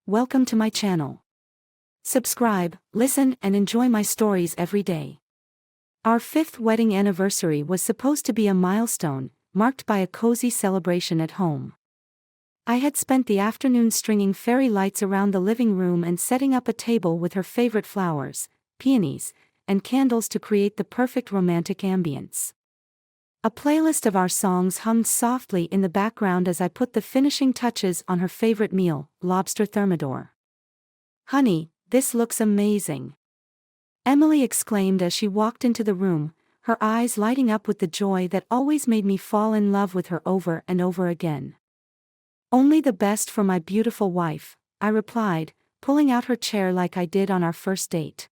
welcome to my channel. Subscribe, listen, and enjoy my stories every day. Our 5th wedding anniversary was supposed to be a milestone, marked by a cozy celebration at home. I had spent the afternoon stringing fairy lights around the living room and setting up a table with her favorite flowers, peonies, and candles to create the perfect romantic ambience. A playlist of our songs hummed softly in the background as I put the finishing touches on her favorite meal, lobster thermidor. "Honey, this looks amazing," Emily exclaimed as she walked into the room, her eyes lighting up with the joy that always made me fall in love with her over and over again. "Only the best for my beautiful wife," I replied, pulling out her chair like I did on our first date.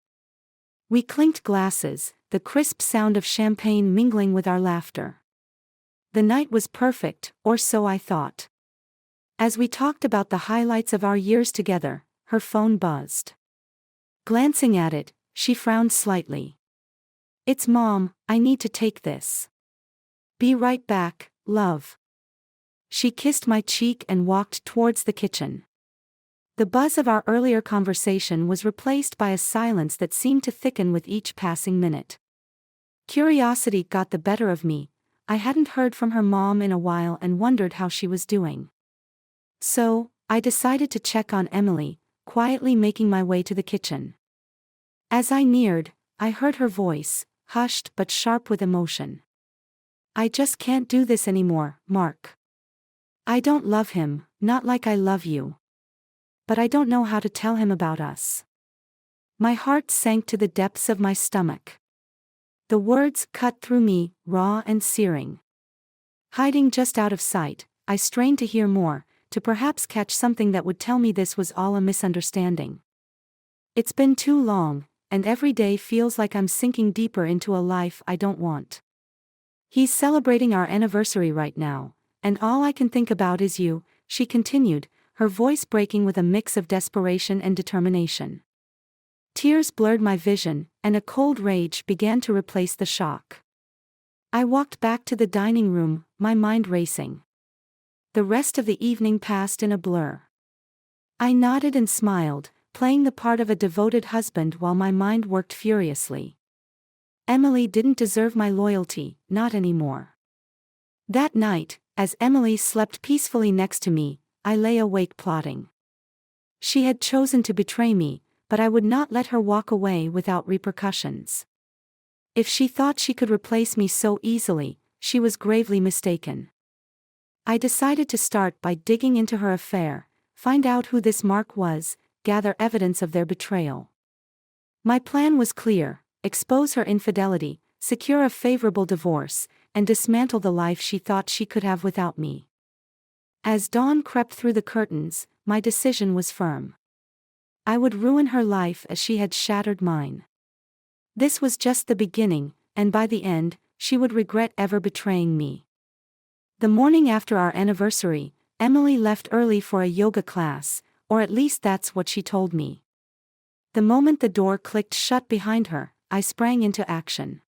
We clinked glasses, the crisp sound of champagne mingling with our laughter. The night was perfect, or so I thought. As we talked about the highlights of our years together, her phone buzzed. Glancing at it, she frowned slightly. "It's Mom, I need to take this." "Be right back, love." She kissed my cheek and walked towards the kitchen. The buzz of our earlier conversation was replaced by a silence that seemed to thicken with each passing minute. Curiosity got the better of me. I hadn't heard from her mom in a while and wondered how she was doing. So, I decided to check on Emily, quietly making my way to the kitchen. As I neared, I heard her voice, hushed but sharp with emotion. "I just can't do this anymore, Mark. I don't love him, not like I love you. But I don't know how to tell him about us." My heart sank to the depths of my stomach. The words cut through me, raw and searing. Hiding just out of sight, I strained to hear more, to perhaps catch something that would tell me this was all a misunderstanding. "It's been too long, and every day feels like I'm sinking deeper into a life I don't want. He's celebrating our anniversary right now, and all I can think about is you," she continued, her voice breaking with a mix of desperation and determination. Tears blurred my vision, and a cold rage began to replace the shock. I walked back to the dining room, my mind racing. The rest of the evening passed in a blur. I nodded and smiled, playing the part of a devoted husband while my mind worked furiously. Emily didn't deserve my loyalty, not anymore. That night, as Emily slept peacefully next to me, I lay awake plotting. She had chosen to betray me, but I would not let her walk away without repercussions. If she thought she could replace me so easily, she was gravely mistaken. I decided to start by digging into her affair, find out who this Mark was, gather evidence of their betrayal. My plan was clear: expose her infidelity, secure a favorable divorce, and dismantle the life she thought she could have without me. As dawn crept through the curtains, my decision was firm. I would ruin her life as she had shattered mine. This was just the beginning, and by the end, she would regret ever betraying me. The morning after our anniversary, Emily left early for a yoga class, or at least that's what she told me. The moment the door clicked shut behind her, I sprang into action.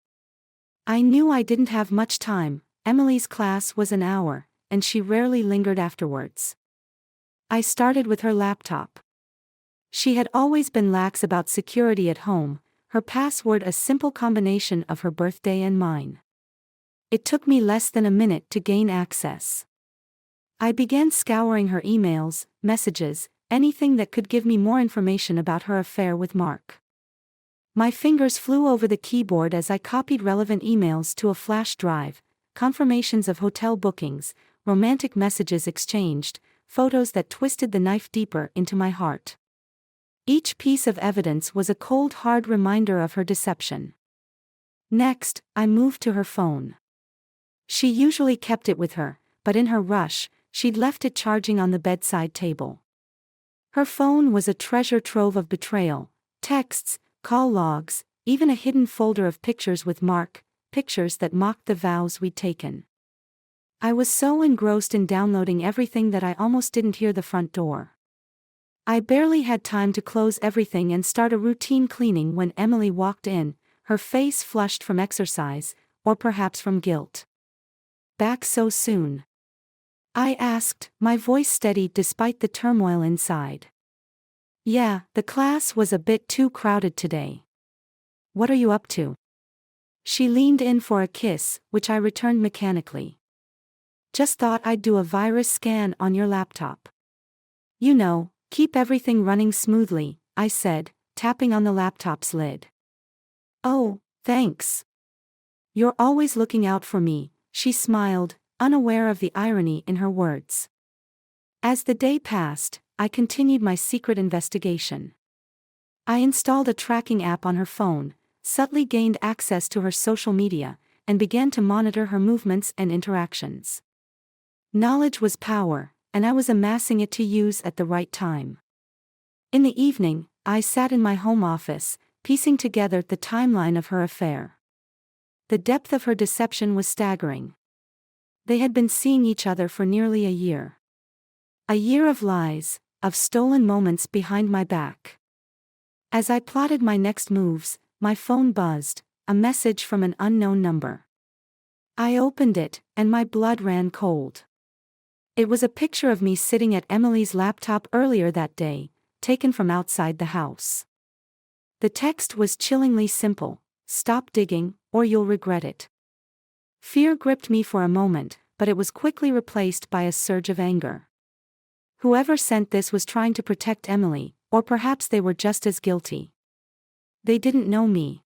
I knew I didn't have much time. Emily's class was an hour, and she rarely lingered afterwards. I started with her laptop. She had always been lax about security at home, her password a simple combination of her birthday and mine. It took me less than a minute to gain access. I began scouring her emails, messages, anything that could give me more information about her affair with Mark. My fingers flew over the keyboard as I copied relevant emails to a flash drive, confirmations of hotel bookings, romantic messages exchanged, photos that twisted the knife deeper into my heart. Each piece of evidence was a cold hard reminder of her deception. Next, I moved to her phone. She usually kept it with her, but in her rush, she'd left it charging on the bedside table. Her phone was a treasure trove of betrayal, texts, call logs, even a hidden folder of pictures with Mark, pictures that mocked the vows we'd taken. I was so engrossed in downloading everything that I almost didn't hear the front door. I barely had time to close everything and start a routine cleaning when Emily walked in, her face flushed from exercise, or perhaps from guilt. "Back so soon?" I asked, my voice steady despite the turmoil inside. Yeah, the class was a bit too crowded today. What are you up to? She leaned in for a kiss, which I returned mechanically. Just thought I'd do a virus scan on your laptop. You know, keep everything running smoothly, I said, tapping on the laptop's lid. Oh, thanks. You're always looking out for me, she smiled, unaware of the irony in her words. As the day passed, I continued my secret investigation. I installed a tracking app on her phone, subtly gained access to her social media, and began to monitor her movements and interactions. Knowledge was power, and I was amassing it to use at the right time. In the evening, I sat in my home office, piecing together the timeline of her affair. The depth of her deception was staggering. They had been seeing each other for nearly a year. A year of lies, of stolen moments behind my back. As I plotted my next moves, my phone buzzed, a message from an unknown number. I opened it, and my blood ran cold. It was a picture of me sitting at Emily's laptop earlier that day, taken from outside the house. The text was chillingly simple: "Stop digging, or you'll regret it." Fear gripped me for a moment, but it was quickly replaced by a surge of anger. Whoever sent this was trying to protect Emily, or perhaps they were just as guilty. They didn't know me.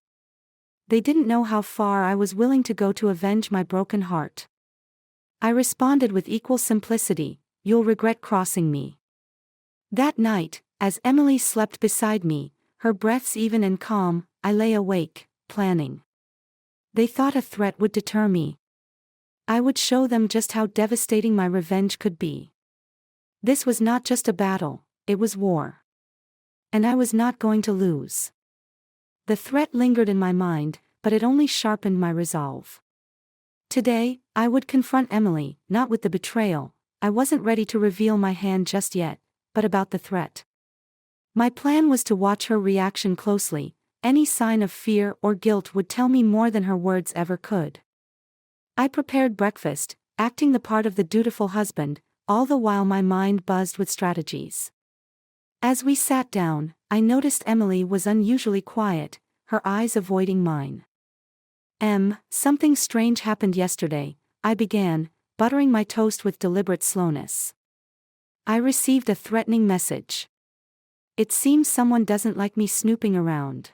They didn't know how far I was willing to go to avenge my broken heart. I responded with equal simplicity: "You'll regret crossing me." That night, as Emily slept beside me, her breaths even and calm, I lay awake, planning. They thought a threat would deter me. I would show them just how devastating my revenge could be. This was not just a battle, it was war. And I was not going to lose. The threat lingered in my mind, but it only sharpened my resolve. Today, I would confront Emily, not with the betrayal. I wasn't ready to reveal my hand just yet, but about the threat. My plan was to watch her reaction closely. Any sign of fear or guilt would tell me more than her words ever could. I prepared breakfast, acting the part of the dutiful husband, all the while my mind buzzed with strategies. As we sat down, I noticed Emily was unusually quiet, her eyes avoiding mine. Something strange happened yesterday, I began, buttering my toast with deliberate slowness. I received a threatening message. It seems someone doesn't like me snooping around.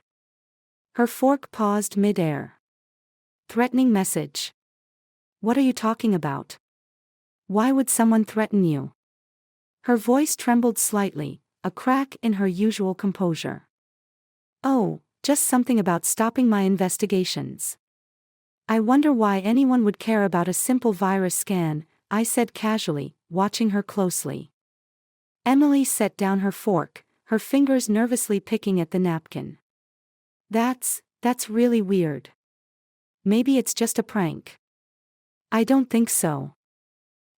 Her fork paused mid-air. Threatening message. What are you talking about? Why would someone threaten you? Her voice trembled slightly, a crack in her usual composure. Oh, just something about stopping my investigations. I wonder why anyone would care about a simple virus scan, I said casually, watching her closely. Emily set down her fork, her fingers nervously picking at the napkin. That's really weird. Maybe it's just a prank. I don't think so.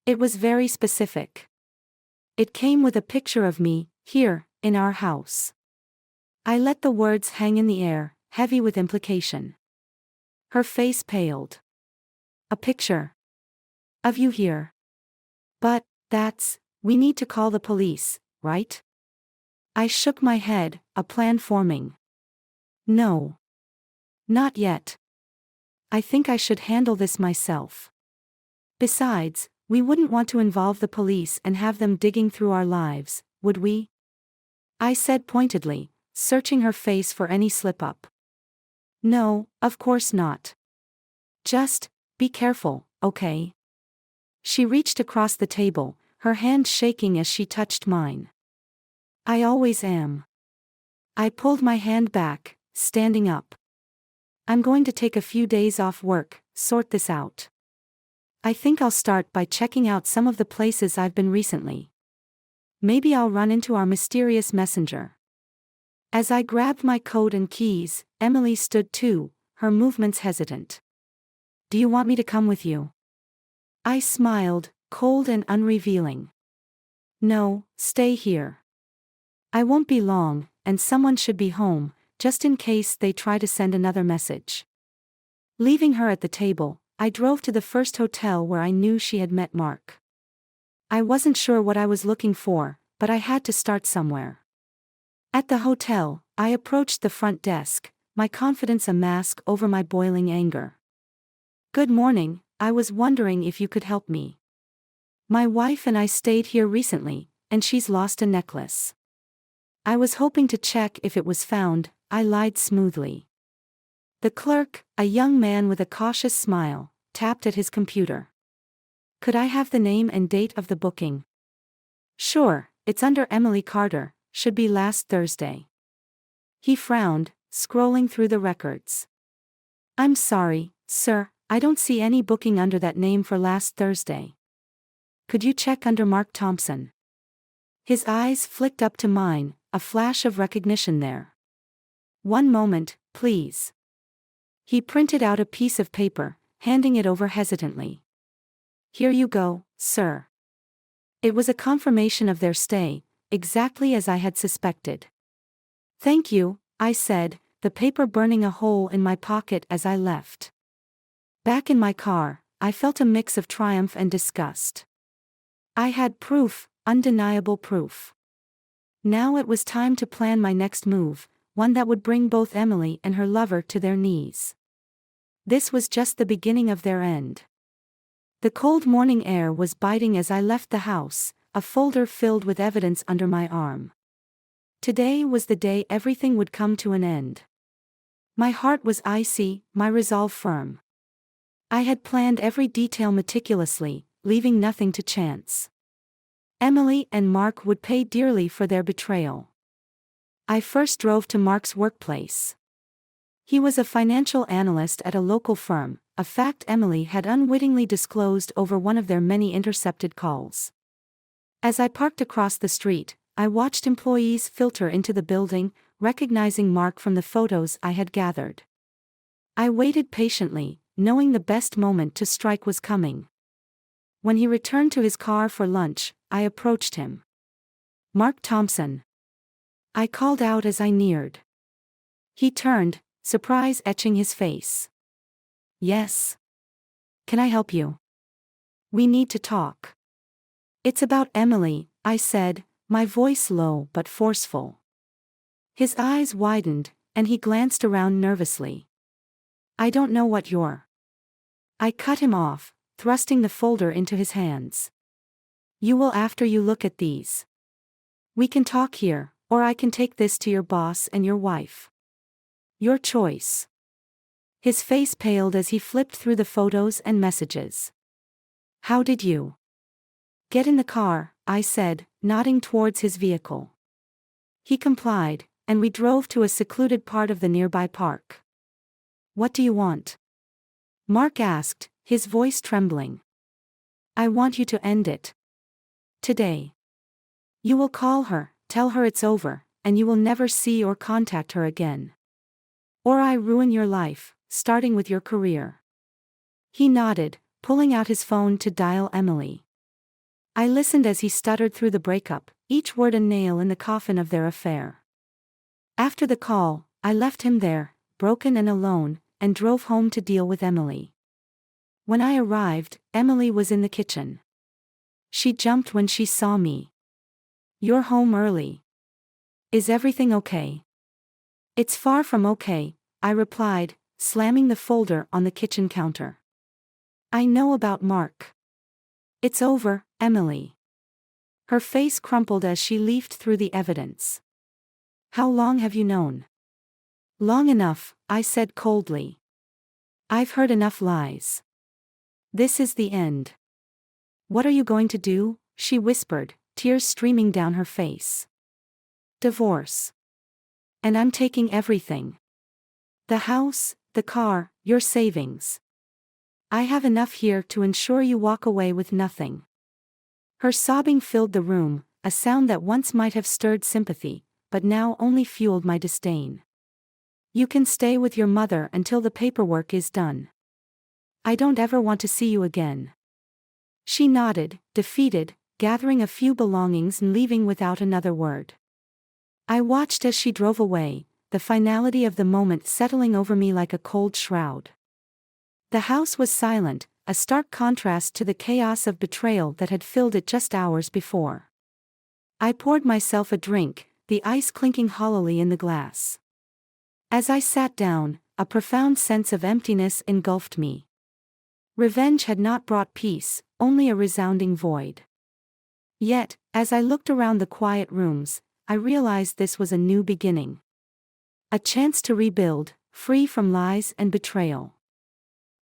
It was very specific. It came with a picture of me, here, in our house. I let the words hang in the air, heavy with implication. Her face paled. A picture. Of you here. But, we need to call the police, right? I shook my head, a plan forming. No. Not yet. I think I should handle this myself. Besides, we wouldn't want to involve the police and have them digging through our lives, would we? I said pointedly, searching her face for any slip-up. No, of course not. Just, be careful, okay? She reached across the table, her hand shaking as she touched mine. I always am. I pulled my hand back, standing up. I'm going to take a few days off work, sort this out. I think I'll start by checking out some of the places I've been recently. Maybe I'll run into our mysterious messenger. As I grabbed my coat and keys, Emily stood too, her movements hesitant. Do you want me to come with you? I smiled, cold and unrevealing. No, stay here. I won't be long, and someone should be home, just in case they try to send another message. Leaving her at the table, I drove to the first hotel where I knew she had met Mark. I wasn't sure what I was looking for, but I had to start somewhere. At the hotel, I approached the front desk, my confidence a mask over my boiling anger. "Good morning, I was wondering if you could help me. My wife and I stayed here recently, and she's lost a necklace. I was hoping to check if it was found," I lied smoothly. The clerk, a young man with a cautious smile, tapped at his computer. "Could I have the name and date of the booking?" "Sure, it's under Emily Carter, should be last Thursday." He frowned, scrolling through the records. "I'm sorry, sir, I don't see any booking under that name for last Thursday. Could you check under Mark Thompson?" His eyes flicked up to mine, a flash of recognition there. "One moment, please." He printed out a piece of paper, handing it over hesitantly. "Here you go, sir." It was a confirmation of their stay, exactly as I had suspected. "Thank you," I said, the paper burning a hole in my pocket as I left. Back in my car, I felt a mix of triumph and disgust. I had proof, undeniable proof. Now it was time to plan my next move, one that would bring both Emily and her lover to their knees. This was just the beginning of their end. The cold morning air was biting as I left the house, a folder filled with evidence under my arm. Today was the day everything would come to an end. My heart was icy, my resolve firm. I had planned every detail meticulously, leaving nothing to chance. Emily and Mark would pay dearly for their betrayal. I first drove to Mark's workplace. He was a financial analyst at a local firm, a fact Emily had unwittingly disclosed over one of their many intercepted calls. As I parked across the street, I watched employees filter into the building, recognizing Mark from the photos I had gathered. I waited patiently, knowing the best moment to strike was coming. When he returned to his car for lunch, I approached him. "Mark Thompson," I called out as I neared. He turned, surprise etching his face. "Yes. Can I help you?" "We need to talk." "It's about Emily," I said, my voice low but forceful. His eyes widened, and he glanced around nervously. "I don't know what you're—" I cut him off, thrusting the folder into his hands. "You will after you look at these. We can talk here, or I can take this to your boss and your wife. Your choice." His face paled as he flipped through the photos and messages. "How did you—" "Get in the car," I said, nodding towards his vehicle. He complied, and we drove to a secluded part of the nearby park. "What do you want?" Mark asked, his voice trembling. "I want you to end it. Today. You will call her, tell her it's over, and you will never see or contact her again. Or I ruin your life, starting with your career." He nodded, pulling out his phone to dial Emily. I listened as he stuttered through the breakup, each word a nail in the coffin of their affair. After the call, I left him there, broken and alone, and drove home to deal with Emily. When I arrived, Emily was in the kitchen. She jumped when she saw me. "You're home early. Is everything okay?" "It's far from okay," I replied, slamming the folder on the kitchen counter. "I know about Mark. It's over, Emily." Her face crumpled as she leafed through the evidence. "How long have you known?" "Long enough," I said coldly. "I've heard enough lies. This is the end." "What are you going to do?" she whispered, tears streaming down her face. "Divorce. And I'm taking everything. The house, the car, your savings. I have enough here to ensure you walk away with nothing." Her sobbing filled the room, a sound that once might have stirred sympathy, but now only fueled my disdain. "You can stay with your mother until the paperwork is done. I don't ever want to see you again." She nodded, defeated, gathering a few belongings and leaving without another word. I watched as she drove away, the finality of the moment settling over me like a cold shroud. The house was silent, a stark contrast to the chaos of betrayal that had filled it just hours before. I poured myself a drink, the ice clinking hollowly in the glass. As I sat down, a profound sense of emptiness engulfed me. Revenge had not brought peace, only a resounding void. Yet, as I looked around the quiet rooms, I realized this was a new beginning. A chance to rebuild, free from lies and betrayal.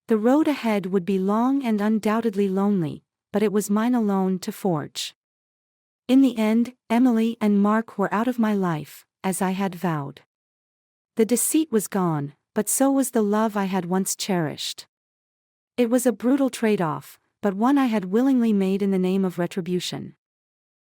The road ahead would be long and undoubtedly lonely, but it was mine alone to forge. In the end, Emily and Mark were out of my life, as I had vowed. The deceit was gone, but so was the love I had once cherished. It was a brutal trade-off, but one I had willingly made in the name of retribution.